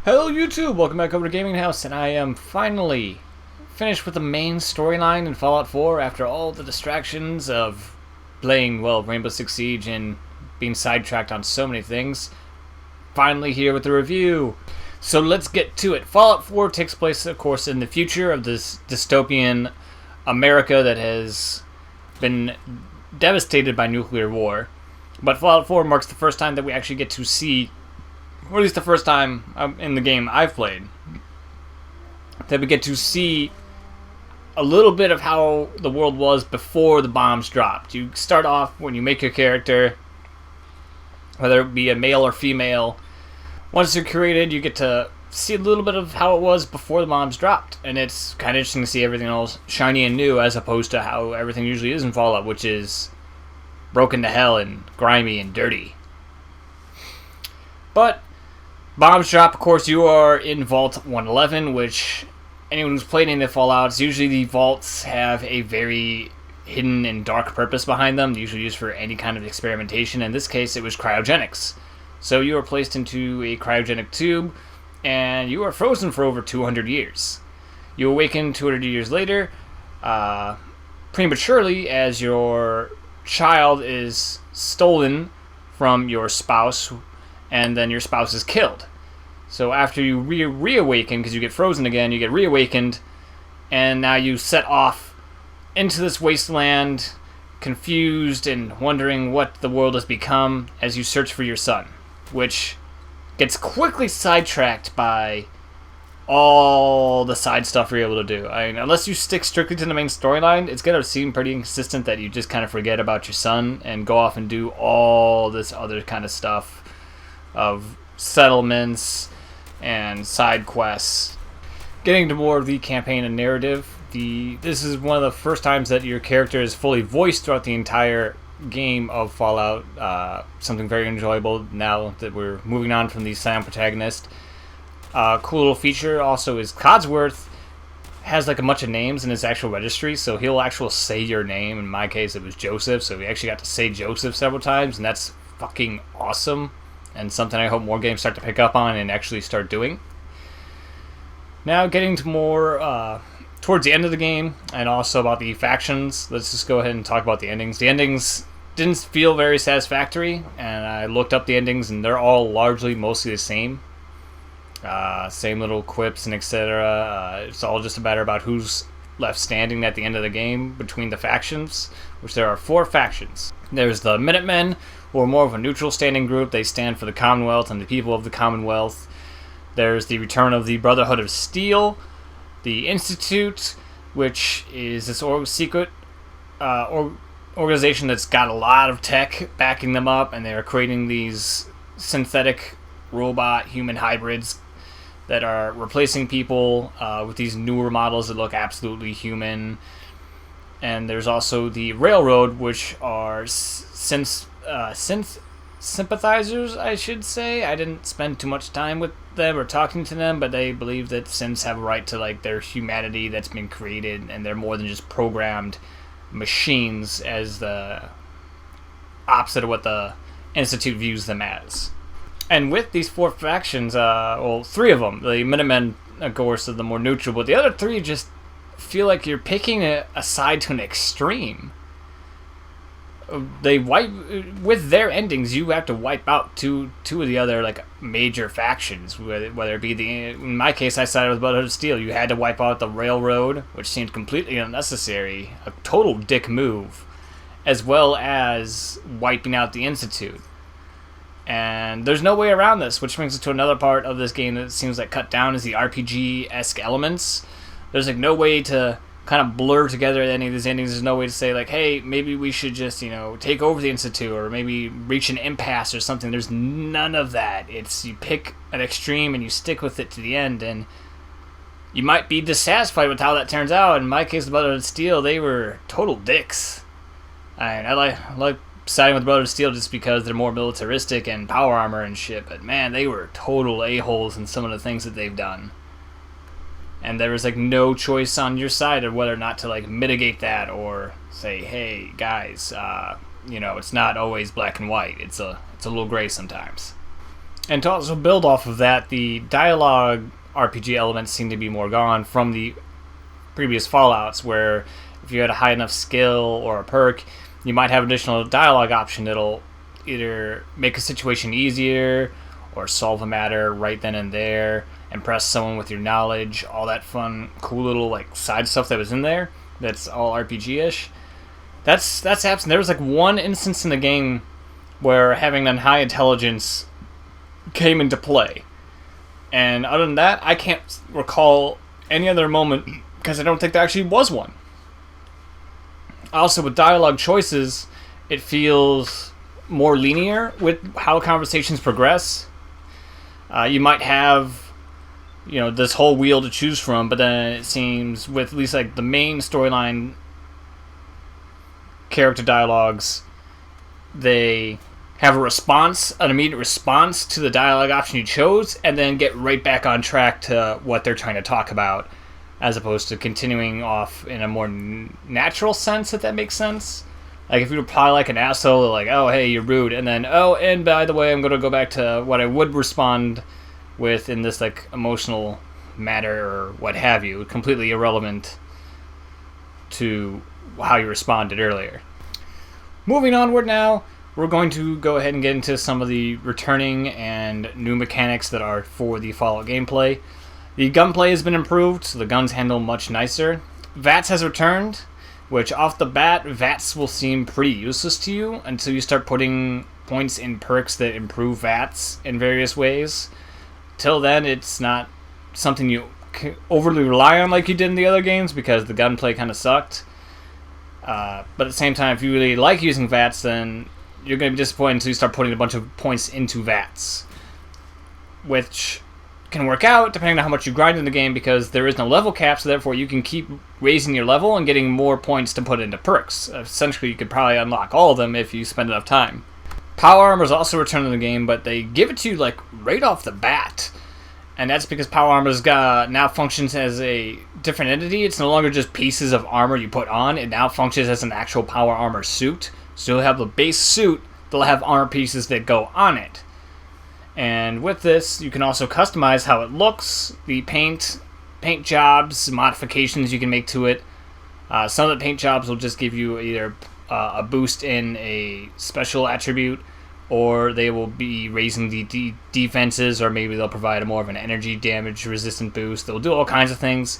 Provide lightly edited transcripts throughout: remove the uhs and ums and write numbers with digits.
Hello YouTube, welcome back over to GamingHouse, and I am finally finished with the main storyline in Fallout 4 after all the distractions of playing, well, Rainbow Six Siege and being sidetracked on so many things. Finally here with the review. So let's get to it. Fallout 4 takes place, of course, in the future of this dystopian America that has been devastated by nuclear war. But Fallout 4 marks the first time that we actually get to see, or at least the first time in the game I've played, that we get to see a little bit of how the world was before the bombs dropped. You start off, when you make your character, whether it be a male or female, once they're created, you get to see a little bit of how it was before the bombs dropped. And it's kind of interesting to see everything else shiny and new, as opposed to how everything usually is in Fallout, which is broken to hell and grimy and dirty. But bombs drop, of course, you are in Vault 111, which anyone who's played any of the Fallouts, usually the vaults have a very hidden and dark purpose behind them, usually used for any kind of experimentation. In this case, it was cryogenics. So you are placed into a cryogenic tube, and you are frozen for over 200 years. You awaken 200 years later, prematurely, as your child is stolen from your spouse, and then your spouse is killed. So after you reawaken, because you get frozen again, you get reawakened, and now you set off into this wasteland, confused and wondering what the world has become as you search for your son, which gets quickly sidetracked by all the side stuff you're able to do. I mean, unless you stick strictly to the main storyline, it's going to seem pretty inconsistent that you just kind of forget about your son and go off and do all this other kind of stuff of settlements and side quests. Getting to more of the campaign and narrative, this is one of the first times that your character is fully voiced throughout the entire game of Fallout. Something very enjoyable now that we're moving on from the silent protagonist. Cool little feature also is Codsworth has like a bunch of names in his actual registry, so he'll actually say your name. In my case, it was Joseph, so we actually got to say Joseph several times, and that's fucking awesome, and something I hope more games start to pick up on and actually start doing. Now getting to more towards the end of the game, and also about the factions, let's just go ahead and talk about the endings. The endings didn't feel very satisfactory, and I looked up the endings, and they're all largely mostly the same. Same little quips and etc. It's all just a matter about who's left standing at the end of the game between the factions, which there are 4 factions. There's the Minutemen, who are more of a neutral standing group. They stand for the Commonwealth and the people of the Commonwealth. There's the return of the Brotherhood of Steel, the Institute, which is this secret organization that's got a lot of tech backing them up, and they're creating these synthetic robot human hybrids that are replacing people with these newer models that look absolutely human. And there's also the Railroad, which are synth sympathizers, I should say. I didn't spend too much time with them or talking to them, but they believe that synths have a right to like their humanity that's been created, and they're more than just programmed machines, as the opposite of what the Institute views them as. And with these 4 factions, 3 of them, the Minutemen, of course, are the more neutral, but the other 3 just feel like you're picking a side to an extreme. They with their endings, you have to wipe out two of the other like major factions, whether it be in my case, I sided with Brotherhood of Steel. You had to wipe out the Railroad, which seemed completely unnecessary, a total dick move, as well as wiping out the Institute. And there's no way around this, which brings us to another part of this game that seems like cut down, is the RPG-esque elements. There's like no way to kind of blur together any of these endings. There's no way to say like, hey, maybe we should just, take over the Institute, or maybe reach an impasse or something. There's none of that. It's you pick an extreme and you stick with it to the end, and you might be dissatisfied with how that turns out. In my case, the Brotherhood of Steel, they were total dicks. I like siding with Brotherhood of Steel just because they're more militaristic and power armor and shit, but man, they were total a-holes in some of the things that they've done. And there was like no choice on your side of whether or not to like mitigate that, or say, hey guys, it's not always black and white. It's a little gray sometimes. And to also build off of that, the dialogue RPG elements seem to be more gone from the previous Fallouts, where if you had a high enough skill or a perk, you might have additional dialogue option that'll either make a situation easier or solve a matter right then and there, impress someone with your knowledge, all that fun, cool little like side stuff that was in there that's all RPG-ish. That's absent. There was like one instance in the game where having a high intelligence came into play. And other than that, I can't recall any other moment because I don't think there actually was one. Also, with dialogue choices, it feels more linear with how conversations progress. You might have, this whole wheel to choose from, but then it seems with at least like the main storyline character dialogues, they have an immediate response to the dialogue option you chose, and then get right back on track to what they're trying to talk about, as opposed to continuing off in a more natural sense, if that makes sense. Like, if you reply like an asshole, like, oh, hey, you're rude, and then, oh, and by the way, I'm going to go back to what I would respond with in this, like, emotional matter or what have you, completely irrelevant to how you responded earlier. Moving onward now, we're going to go ahead and get into some of the returning and new mechanics that are for the Fallout gameplay. The gunplay has been improved, so the guns handle much nicer. VATS has returned, which off the bat, VATS will seem pretty useless to you until you start putting points in perks that improve VATS in various ways. Till then, it's not something you overly rely on like you did in the other games, because the gunplay kind of sucked. But at the same time, if you really like using VATS, then you're going to be disappointed until you start putting a bunch of points into VATS, which can work out depending on how much you grind in the game, because there is no level cap, so therefore you can keep raising your level and getting more points to put into perks. Essentially, you could probably unlock all of them if you spend enough time. Power Armor is also returned in the game, but they give it to you like right off the bat. And that's because Power Armor's now functions as a different entity. It's no longer just pieces of armor you put on. It now functions as an actual Power Armor suit. So you'll have the base suit, they'll have armor pieces that go on it. And with this, you can also customize how it looks, the paint jobs, modifications you can make to it. Some of the paint jobs will just give you either a boost in a special attribute, or they will be raising the defenses, or maybe they'll provide more of an energy damage resistant boost. They'll do all kinds of things.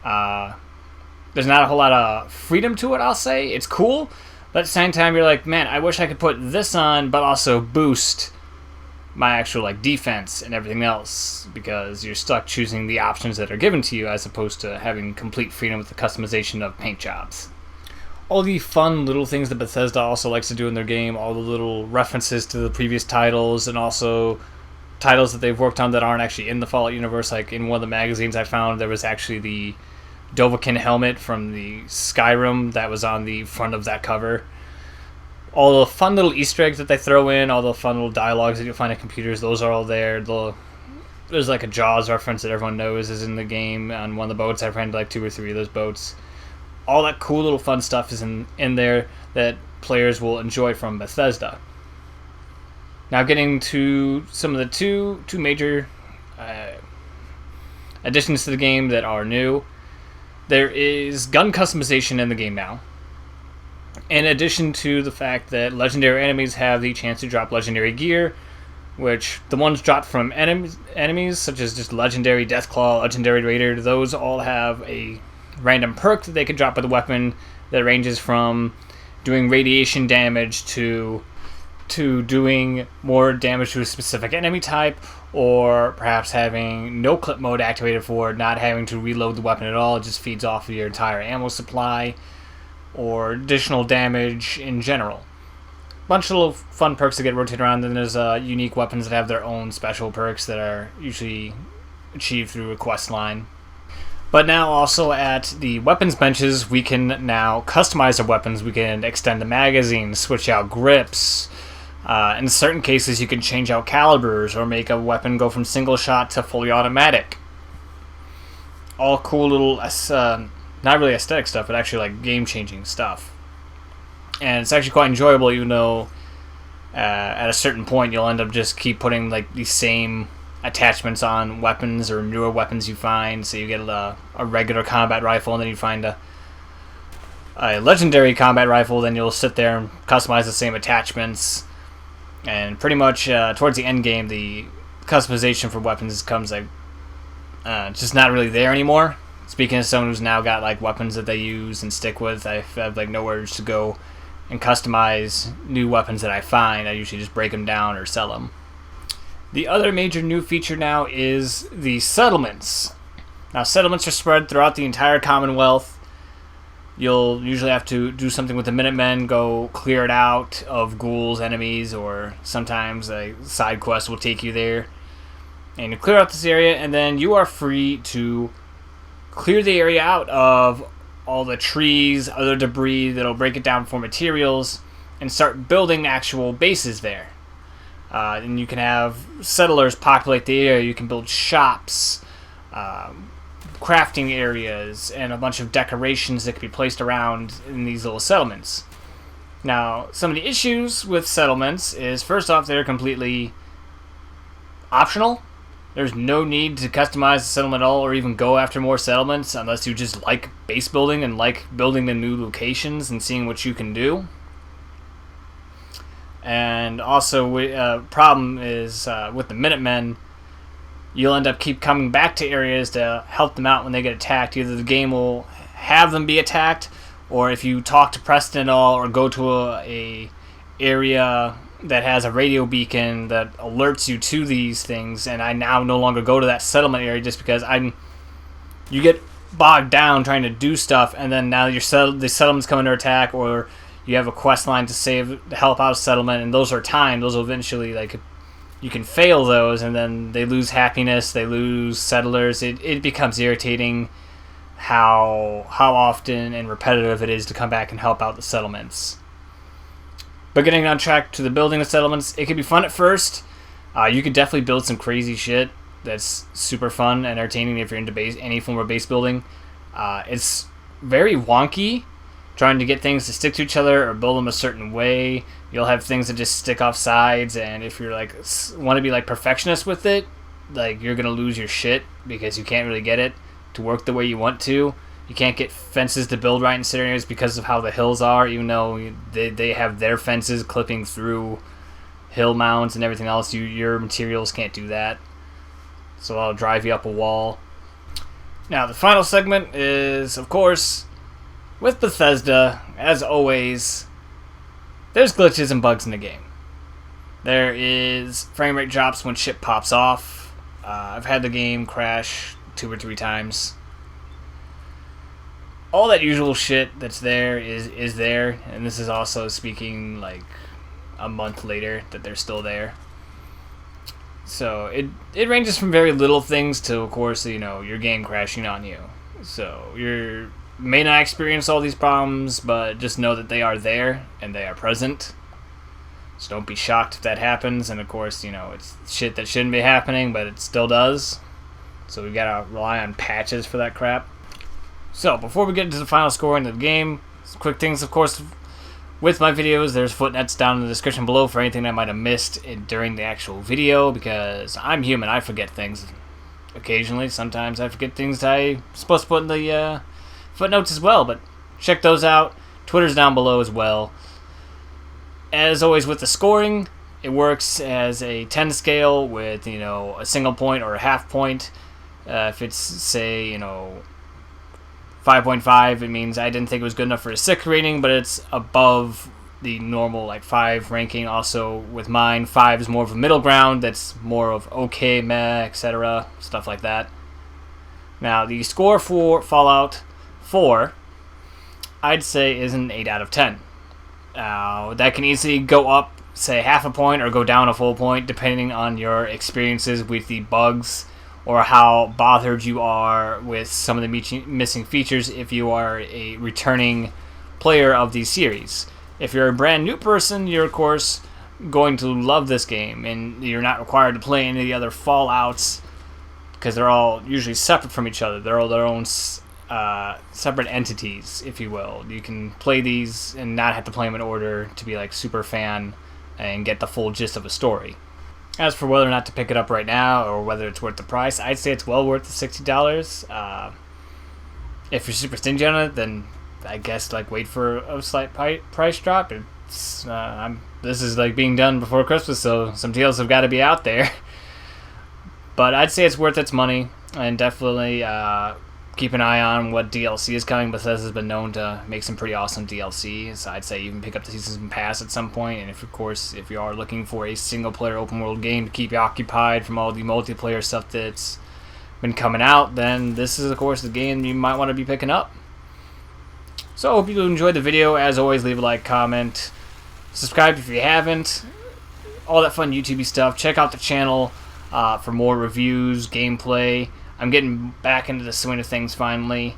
There's not a whole lot of freedom to it, I'll say. It's cool, but at the same time, you're like, man, I wish I could put this on, but also boost my actual like defense and everything else, because you're stuck choosing the options that are given to you as opposed to having complete freedom with the customization of paint jobs. All the fun little things that Bethesda also likes to do in their game, all the little references to the previous titles, and also titles that they've worked on that aren't actually in the Fallout universe. Like in one of the magazines I found, there was actually the Dovahkiin helmet from the Skyrim that was on the front of that cover. All the fun little Easter eggs that they throw in, all the fun little dialogues that you'll find on computers, those are all there. There's like a Jaws reference that everyone knows is in the game on one of the boats. I've ran like 2 or 3 of those boats. All that cool little fun stuff is in there that players will enjoy from Bethesda. Now getting to some of the two major additions to the game that are new. There is gun customization in the game now. In addition to the fact that legendary enemies have the chance to drop legendary gear, which the ones dropped from enemies, such as just legendary Deathclaw, legendary Raider, those all have a random perk that they can drop with a weapon that ranges from doing radiation damage to doing more damage to a specific enemy type, or perhaps having no clip mode activated for it, not having to reload the weapon at all. It just feeds off of your entire ammo supply, or additional damage in general. Bunch of little fun perks that get rotated around. Then there's unique weapons that have their own special perks that are usually achieved through a quest line. But now also at the weapons benches, we can now customize our weapons. We can extend the magazine, switch out grips. In certain cases, you can change out calibers or make a weapon go from single shot to fully automatic. All cool little, not really aesthetic stuff, but actually like game-changing stuff. And it's actually quite enjoyable, even though At a certain point, you'll end up just keep putting like these same attachments on weapons or newer weapons you find. So you get a regular combat rifle, and then you find a legendary combat rifle. Then you'll sit there and customize the same attachments. And pretty much towards the end game, the customization for weapons comes like just not really there anymore. Speaking as someone who's now got like weapons that they use and stick with, I have like no urge to go and customize new weapons that I find. I usually just break them down or sell them. The other major new feature now is the settlements. Now, settlements are spread throughout the entire Commonwealth. You'll usually have to do something with the Minutemen, go clear it out of ghouls, enemies, or sometimes a side quest will take you there. And you clear out this area, and then you are free to clear the area out of all the trees, other debris that'll break it down for materials, and start building actual bases there. And you can have settlers populate the area. You can build shops, crafting areas, and a bunch of decorations that can be placed around in these little settlements. Now, some of the issues with settlements is, first off, they're completely optional. There's no need to customize the settlement at all or even go after more settlements unless you just like base building and like building the new locations and seeing what you can do. And also, problem is with the Minutemen, you'll end up keep coming back to areas to help them out when they get attacked. Either the game will have them be attacked, or if you talk to Preston at all or go to a area that has a radio beacon that alerts you to these things, and I now no longer go to that settlement area just because you get bogged down trying to do stuff, and then now the settlements come under attack, or you have a quest line to help out a settlement, and those are timed. Those will eventually, like, you can fail those, and then they lose happiness, they lose settlers. It becomes irritating how often and repetitive it is to come back and help out the settlements. But getting on track to the building of settlements, it can be fun at first. You could definitely build some crazy shit that's super fun and entertaining if you're into any form of base building. It's very wonky, trying to get things to stick to each other or build them a certain way. You'll have things that just stick off sides, and if you're like want to be like perfectionist with it, like you're gonna lose your shit because you can't really get it to work the way you want to. You can't get fences to build right in certain areas because of how the hills are, even though they have their fences clipping through hill mounds and everything else. Your materials can't do that, so I'll drive you up a wall. Now, the final segment is, of course, with Bethesda, as always, there's glitches and bugs in the game. There is frame rate drops when shit pops off. I've had the game crash 2 or 3 times. All that usual shit that's there is there, and this is also speaking like a month later that they're still there. So it ranges from very little things to, of course, your game crashing on you. So you may not experience all these problems, but just know that they are there and they are present. So don't be shocked if that happens. And of course, it's shit that shouldn't be happening, but it still does. So we gotta rely on patches for that crap. So before we get into the final scoring of the game, some quick things, of course. With my videos, there's footnotes down in the description below for anything I might have missed during the actual video, because I'm human. I forget things occasionally. Sometimes I forget things that I'm supposed to put in the footnotes as well, but check those out. Twitter's down below as well. As always with the scoring, it works as a 10 scale with, a single point or a half point. If it's, say, 5.5, it means I didn't think it was good enough for a 6 rating, but it's above the normal 5 ranking. Also with mine, 5 is more of a middle ground. That's more of okay, meh, etc. Stuff like that. Now the score for Fallout 4, I'd say is an 8 out of 10. That can easily go up, say, half a point or go down a full point depending on your experiences with the bugs, or how bothered you are with some of the missing features if you are a returning player of the series. If you're a brand new person, you're of course going to love this game, and you're not required to play any of the other Fallouts because they're all usually separate from each other. They're all their own separate entities, if you will. You can play these and not have to play them in order to be super fan and get the full gist of a story. As for whether or not to pick it up right now or whether it's worth the price, I'd say it's well worth the $60. If you're super stingy on it, then I guess like wait for a slight price drop. It's this is like being done before Christmas, so some deals have got to be out there. But I'd say it's worth its money, and definitely keep an eye on what DLC is coming. Bethesda's been known to make some pretty awesome DLC, so I'd say you can pick up the Season Pass at some point. And if you are looking for a single-player open-world game to keep you occupied from all the multiplayer stuff that's been coming out, then this is, of course, the game you might want to be picking up. So I hope you enjoyed the video. As always, leave a like, comment, subscribe if you haven't, all that fun YouTube-y stuff. Check out the channel for more reviews, gameplay. I'm getting back into the swing of things finally.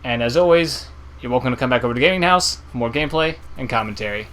And as always, you're welcome to come back over to GamingHouse for more gameplay and commentary.